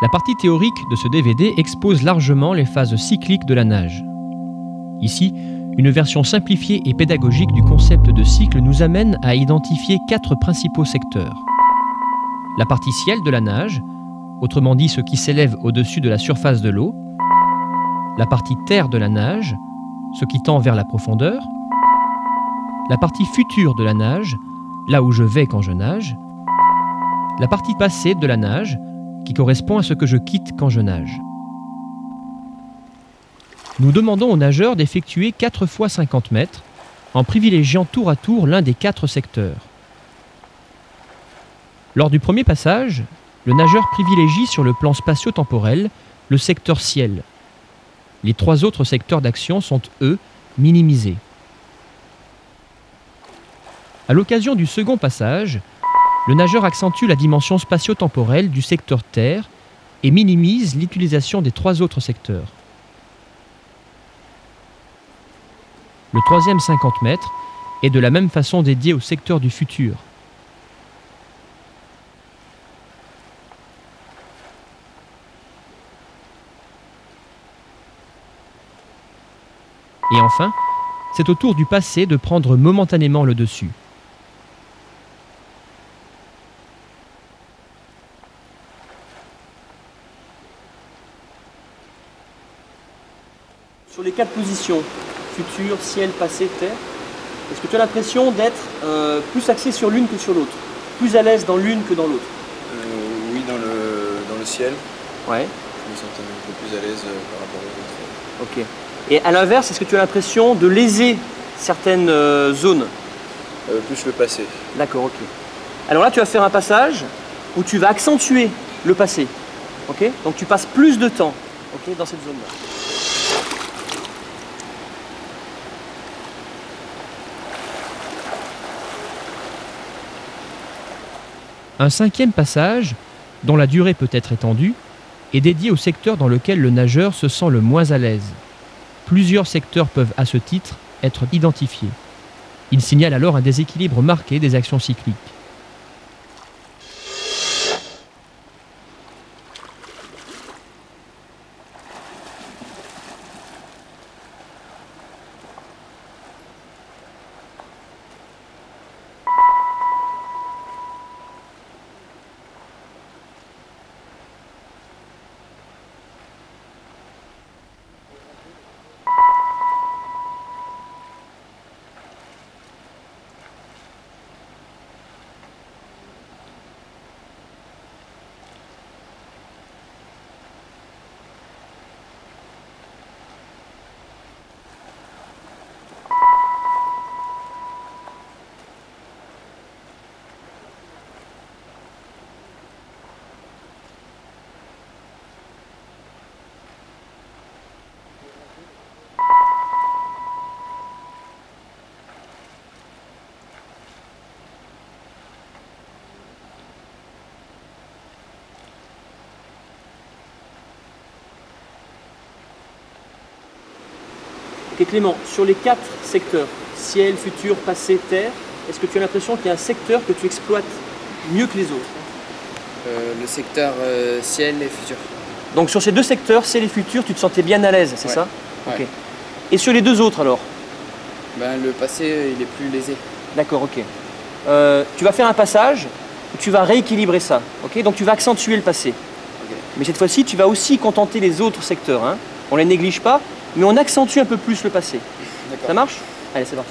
La partie théorique de ce DVD expose largement les phases cycliques de la nage. Ici, une version simplifiée et pédagogique du concept de cycle nous amène à identifier 4 principaux secteurs. La partie ciel de la nage, autrement dit ce qui s'élève au-dessus de la surface de l'eau. La partie terre de la nage, ce qui tend vers la profondeur. La partie future de la nage, là où je vais quand je nage. La partie passée de la nage, qui correspond à ce que je quitte quand je nage. Nous demandons aux nageurs d'effectuer 4 fois 50 mètres en privilégiant tour à tour l'un des 4 secteurs. Lors du premier passage, le nageur privilégie sur le plan spatio-temporel le secteur ciel. Les 3 autres secteurs d'action sont, eux, minimisés. À l'occasion du second passage, le nageur accentue la dimension spatio-temporelle du secteur terre et minimise l'utilisation des 3 autres secteurs. Le troisième 50 mètres est de la même façon dédié au secteur du futur. Et enfin, c'est au tour du passé de prendre momentanément le dessus. Sur les 4 positions, futur, ciel, passé, terre, est-ce que tu as l'impression d'être plus axé sur l'une que sur l'autre? Plus à l'aise dans l'une que dans l'autre? Oui, dans le ciel. Ouais. Je me sens un peu plus à l'aise par rapport aux autres. Ok. Et à l'inverse, est-ce que tu as l'impression de léser certaines zones? Plus le passé. D'accord, ok. Alors là, tu vas faire un passage où tu vas accentuer le passé. Ok. Donc tu passes plus de temps, ok, dans cette zone-là. Un 5e passage, dont la durée peut être étendue, est dédié au secteur dans lequel le nageur se sent le moins à l'aise. Plusieurs secteurs peuvent à ce titre être identifiés. Il signale alors un déséquilibre marqué des actions cycliques. Ok Clément, sur les 4 secteurs, ciel, futur, passé, terre, est-ce que tu as l'impression qu'il y a un secteur que tu exploites mieux que les autres? Le secteur ciel et futur. Donc sur ces 2 secteurs, ciel et futur, tu te sentais bien à l'aise, c'est ça? Ouais. Ok. Et sur les 2 autres alors? Le passé, il est plus lésé. D'accord, ok. Tu vas faire un passage où tu vas rééquilibrer ça, ok? Donc tu vas accentuer le passé. Okay. Mais cette fois-ci, tu vas aussi contenter les autres secteurs, hein? On ne les néglige pas, mais on accentue un peu plus le passé. Ça marche? Allez, c'est parti.